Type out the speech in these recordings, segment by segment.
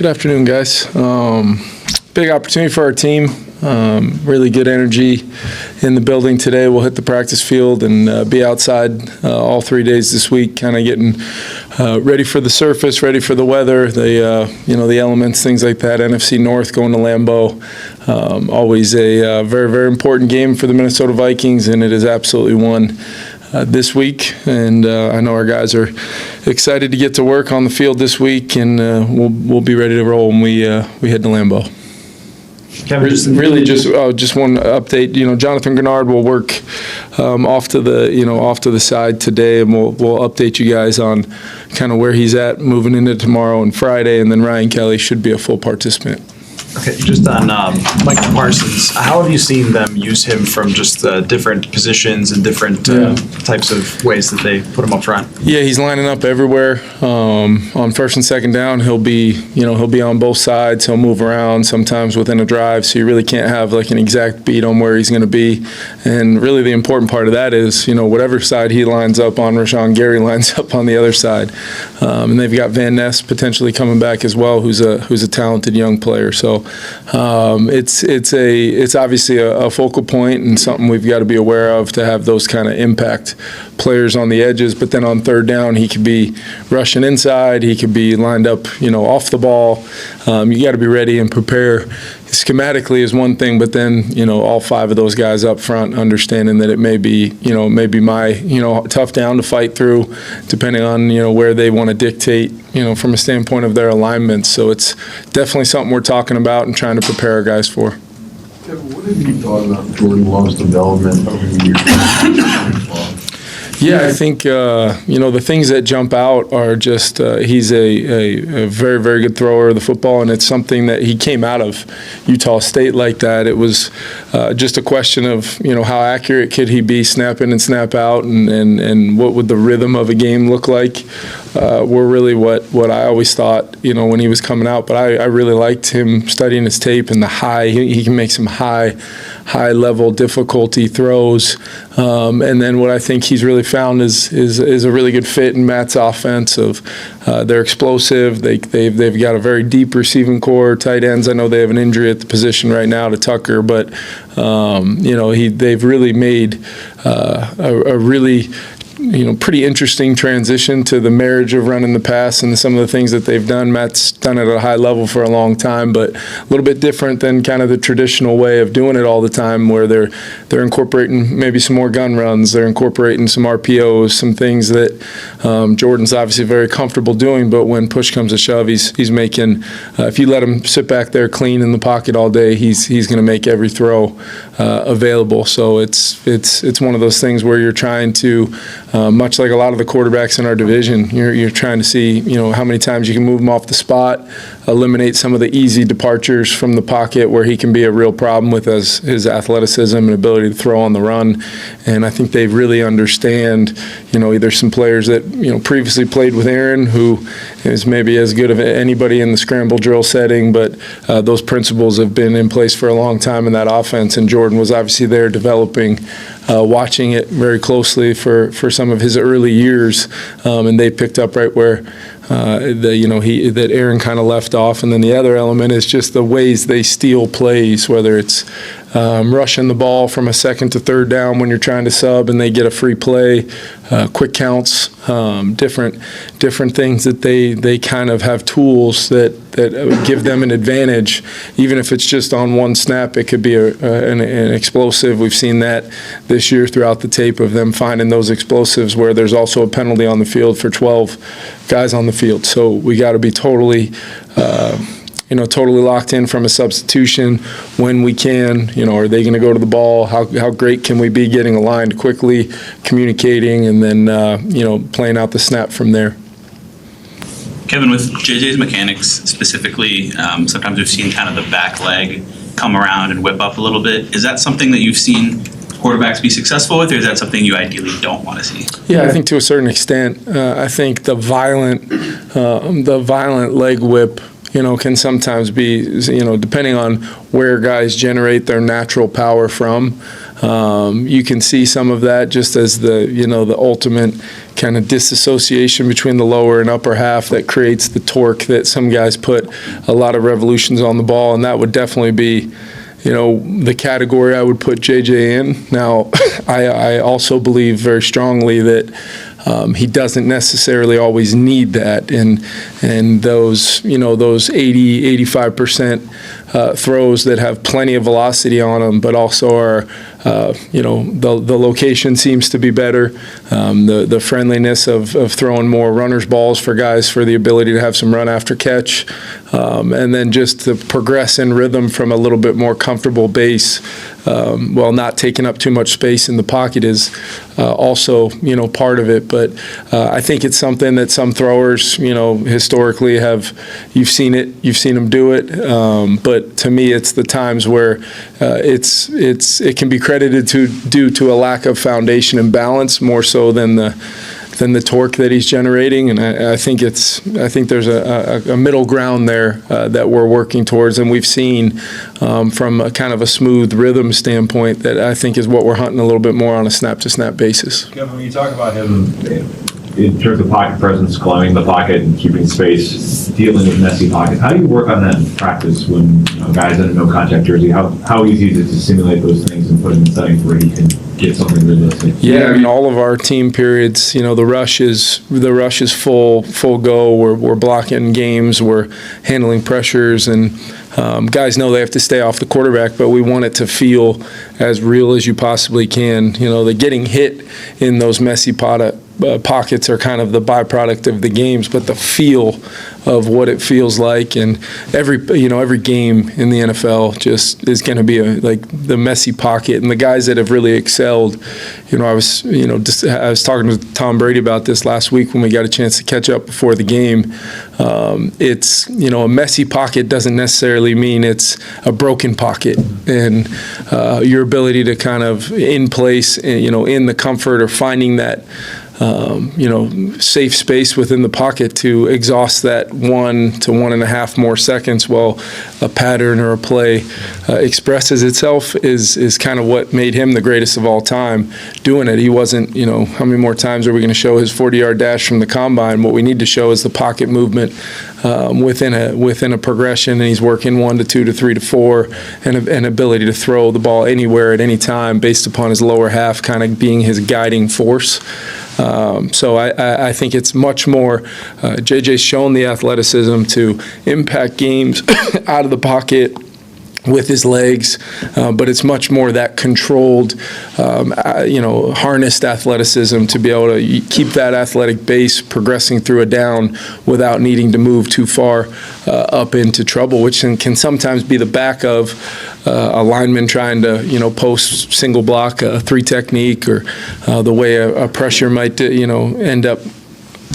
Good afternoon, guys. Big opportunity for our team. Really good energy in the building today. We'll hit the practice field and be outside all 3 days this week, kind of getting ready for the surface, ready for the weather, the elements, things like that. NFC North going to Lambeau. Always a very, very important game for the Minnesota Vikings, and it is absolutely one this week, and I know our guys are excited to get to work on the field this week, and we'll be ready to roll when we head to Lambeau. Kevin, just one update. Jonathan Grenard will work off to the side today, and we'll update you guys on kind of where he's at moving into tomorrow and Friday, and then Ryan Kelly should be a full participant. Okay, just on Michael Parsons, how have you seen them use him from just different positions and different types of ways that they put him up front? Yeah, he's lining up everywhere. On first and second down, he'll be on both sides. He'll move around sometimes within a drive, so you really can't have like an exact beat on where he's going to be. And really, the important part of that is whatever side he lines up on, Rashawn Gary lines up on the other side. And they've got Van Ness potentially coming back as well, who's a talented young player. So it's obviously a focal point and something we've got to be aware of to have those kind of impact players on the edges. But then on third down, he could be rushing inside. He could be lined up, off the ball. You got to be ready and prepare. Schematically is one thing, but then all five of those guys up front understanding that it may be my tough down to fight through, depending on where they want to dictate from a standpoint of their alignments. So it's definitely something we're talking about and trying to prepare our guys for. Kevin, what have you thought about Jordan Love's development over the years? Yeah, I think, the things that jump out are just he's a very, very good thrower of the football, and it's something that he came out of Utah State like that. It was just a question of, how accurate could he be snap in and snap out, and what would the rhythm of a game look like were really what I always thought, when he was coming out. But I really liked him studying his tape and he can make some high level difficulty throws. And then what I think he's really found is a really good fit in Matt's offense. They're explosive. They've got a very deep receiving core. Tight ends, I know they have an injury at the position right now to Tucker, but they've really made a really pretty interesting transition to the marriage of running the pass and some of the things that they've done. Matt's done it at a high level for a long time, but a little bit different than kind of the traditional way of doing it all the time, where they're incorporating maybe some more gun runs, they're incorporating some RPOs, some things that Jordan's obviously very comfortable doing, but when push comes to shove, he's making, if you let him sit back there clean in the pocket all day, he's going to make every throw available. So it's one of those things where you're trying to, much like a lot of the quarterbacks in our division, you're trying to see, how many times you can move him off the spot, eliminate some of the easy departures from the pocket where he can be a real problem with his athleticism and ability to throw on the run. And I think they really understand, either some players that, previously played with Aaron, who is maybe as good of anybody in the scramble drill setting, but those principles have been in place for a long time in that offense. And Jordan was obviously there developing, watching it very closely for some of his early years, and they picked up right where that Aaron kind of left off. And then the other element is just the ways they steal plays, whether it's rushing the ball from a second to third down when you're trying to sub and they get a free play, quick counts, different things that they kind of have tools that give them an advantage. Even if it's just on one snap, it could be an explosive. We've seen that this year throughout the tape of them finding those explosives where there's also a penalty on the field for 12 guys on the field. So we got to be totally locked in from a substitution when we can. Are they going to go to the ball? How great can we be getting aligned quickly, communicating, and then playing out the snap from there. Kevin, with JJ's mechanics specifically, sometimes we've seen kind of the back leg come around and whip up a little bit. Is that something that you've seen quarterbacks be successful with, or is that something you ideally don't want to see? Yeah, I think to a certain extent. I think the violent leg whip, can sometimes be, depending on where guys generate their natural power from. You can see some of that just as the ultimate kind of disassociation between the lower and upper half that creates the torque that some guys put a lot of revolutions on the ball, and that would definitely be the category I would put JJ in. Now, I also believe very strongly that he doesn't necessarily always need that, and those 80-85% throws that have plenty of velocity on them, but also are the location seems to be better. The friendliness of throwing more runners balls for guys for the ability to have some run after catch, and then just to progress in rhythm from a little bit more comfortable base while not taking up too much space in the pocket is also part of it. But I think it's something that some throwers historically you've seen them do it, but to me it's the times where it can be credited due to a lack of foundation and balance more so than the torque that he's generating, and I think there's a middle ground there that we're working towards, and we've seen from a kind of a smooth rhythm standpoint that I think is what we're hunting a little bit more on a snap-to-snap basis. Kevin, when you talk about him in terms of pocket presence, climbing the pocket and keeping space, dealing with messy pockets, how do you work on that in practice when guys in a no-contact jersey? How easy is it to simulate those things and put him in settings where he can get something realistic? Yeah, I mean, all of our team periods, the rush is full go. We're blocking games, we're handling pressures, and guys know they have to stay off the quarterback, but we want it to feel as real as you possibly can. The getting hit in those messy pockets are kind of the byproduct of the games, but the feel of what it feels like, and every game in the NFL just is going to be like the messy pocket, and the guys that have really excelled. I was talking to Tom Brady about this last week when we got a chance to catch up before the game. It's a messy pocket doesn't necessarily mean it's a broken pocket, and your ability to kind of in place, in the comfort or finding that safe space within the pocket to exhaust that 1 to 1.5 more seconds while a pattern or a play expresses itself is kind of what made him the greatest of all time doing it. He wasn't, how many more times are we going to show his 40-yard dash from the combine? What we need to show is the pocket movement within a progression, and he's working 1 to 2 to 3 to 4, and an ability to throw the ball anywhere at any time based upon his lower half kind of being his guiding force. So I think it's much more, JJ's shown the athleticism to impact games out of the pocket with his legs, but it's much more that controlled, harnessed athleticism to be able to keep that athletic base progressing through a down without needing to move too far up into trouble, which can sometimes be the back of a lineman trying to, post single block, a 3 technique, or the way a pressure might, end up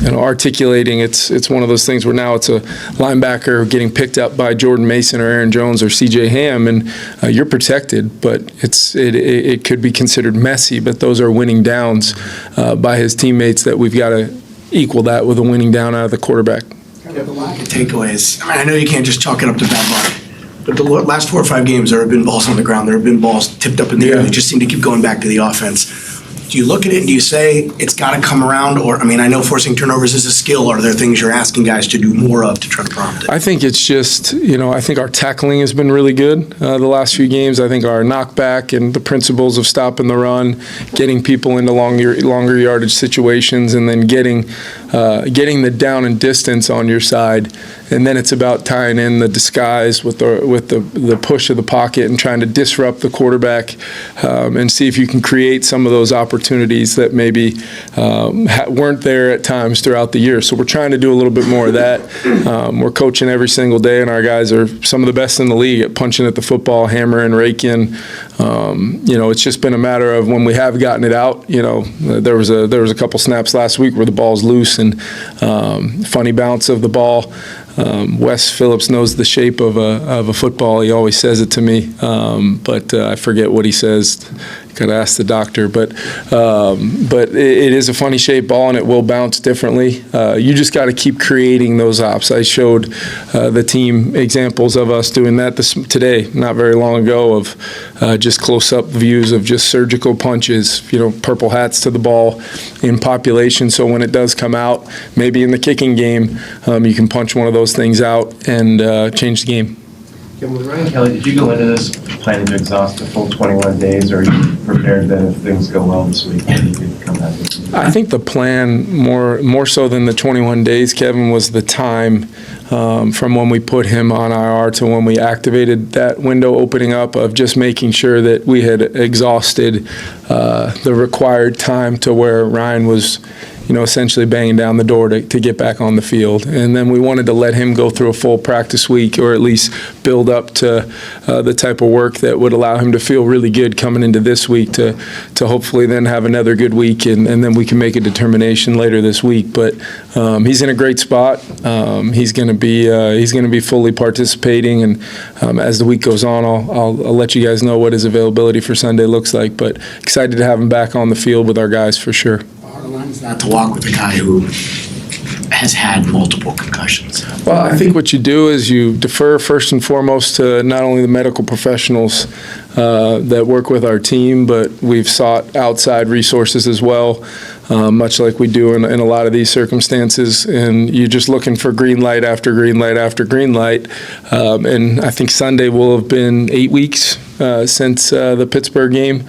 articulating. It's one of those things where now it's a linebacker getting picked up by Jordan Mason or Aaron Jones or C.J. Ham, and you're protected, but it could be considered messy, but those are winning downs by his teammates that we've got to equal that with a winning down out of the quarterback. The lack of takeaways. I know you can't just chalk it up to bad luck, but the last 4 or 5 games, there have been balls on the ground. There have been balls tipped up in the air. They just seem to keep going back to the offense. Do you look at it and do you say it's got to come around? Or, I know forcing turnovers is a skill. Are there things you're asking guys to do more of to try to prompt it? I think it's just, I think our tackling has been really good the last few games. I think our knockback and the principles of stopping the run, getting people into longer yardage situations, and then getting the down and distance on your side. And then it's about tying in the disguise with the push of the pocket and trying to disrupt the quarterback and see if you can create some of those opportunities that maybe weren't there at times throughout the year. So we're trying to do a little bit more of that. We're coaching every single day, and our guys are some of the best in the league at punching at the football, hammering, raking. It's just been a matter of when we have gotten it out. There was a couple snaps last week where the ball's loose and funny bounce of the ball. Wes Phillips knows the shape of a football. He always says it to me, but I forget what he says. Got to ask the doctor, but it is a funny shaped ball and it will bounce differently. You just got to keep creating those ops. I showed the team examples of us doing that today, not very long ago, of just close-up views of just surgical punches, purple hats to the ball in population. So when it does come out, maybe in the kicking game, you can punch one of those things out and change the game. With Ryan Kelly, did you go into this planning to exhaust the full 21 days, or are you prepared that if things go well this week, you could come back? I think the plan, more so than the 21 days, Kevin, was the time from when we put him on IR to when we activated that window opening up, of just making sure that we had exhausted the required time to where Ryan was essentially banging down the door to get back on the field. And then we wanted to let him go through a full practice week, or at least build up to the type of work that would allow him to feel really good coming into this week to hopefully then have another good week, and then we can make a determination later this week. But he's in a great spot. He's going to be fully participating, and as the week goes on, I'll let you guys know what his availability for Sunday looks like. But excited to have him back on the field with our guys for sure. The line is not to walk with a guy who has had multiple concussions. Well, I think what you do is you defer first and foremost to not only the medical professionals that work with our team, but we've sought outside resources as well, much like we do in a lot of these circumstances. And you're just looking for green light after green light after green light. And I think Sunday will have been 8 weeks since the Pittsburgh game.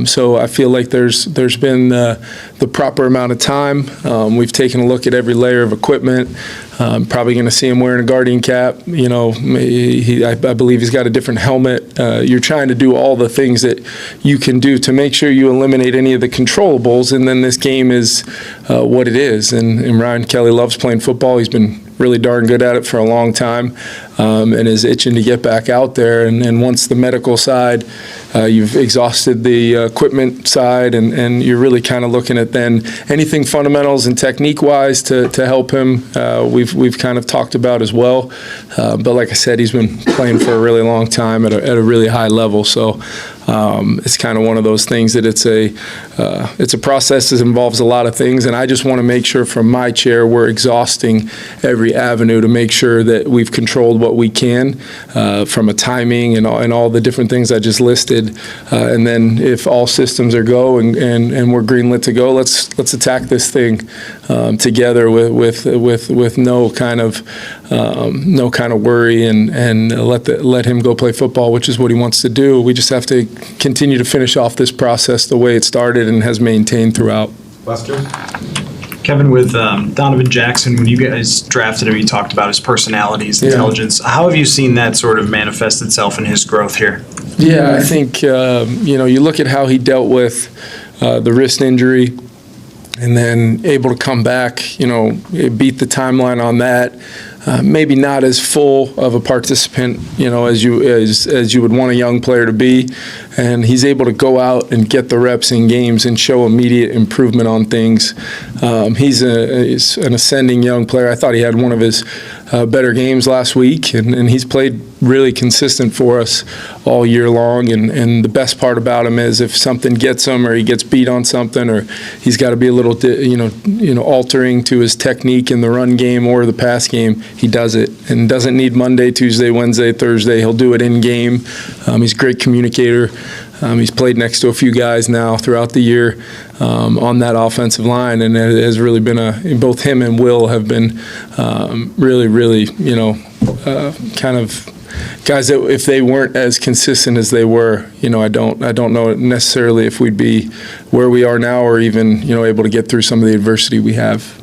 So I feel like there's been the proper amount of time. We've taken a look at every layer of equipment. Probably going to see him wearing a Guardian cap. I believe he's got a different helmet. You're trying to do all the things that you can do to make sure you eliminate any of the controllables, and then this game is what it is. And Ryan Kelly loves playing football. He's been really darn good at it for a long time, and is itching to get back out there. And once the medical side, you've exhausted the equipment side, and you're really kind of looking at then anything fundamentals and technique-wise to help him. We've kind of talked about as well. But like I said, he's been playing for a really long time at a really high level. So it's kind of one of those things that it's a process that involves a lot of things, and I just want to make sure from my chair we're exhausting every avenue to make sure that we've controlled what we can from a timing and all the different things I just listed. And then if all systems are go and we're greenlit to go, let's attack this thing together with no kind of worry, and let him go play football, which is what he wants to do. We just have to continue to finish off this process the way it started and has maintained throughout. Lester? Kevin, with Donovan Jackson, when you guys drafted him, you talked about his personality, his intelligence. How have you seen that sort of manifest itself in his growth here? Yeah, I think, you look at how he dealt with the wrist injury, and then able to come back, beat the timeline on that. Maybe not as full of a participant, as you would want a young player to be, and he's able to go out and get the reps in games and show immediate improvement on things. He's an ascending young player. I thought he had one of his better games last week, and he's played really consistent for us all year long. And the best part about him is if something gets him, or he gets beat on something, or he's got to be a little, altering to his technique in the run game or the pass game, he does it, and doesn't need Monday, Tuesday, Wednesday, Thursday. He'll do it in game. He's a great communicator. He's played next to a few guys now throughout the year on that offensive line, and it has really been both him and Will have been really, kind of guys that if they weren't as consistent as they were, I don't know necessarily if we'd be where we are now, or even, able to get through some of the adversity we have.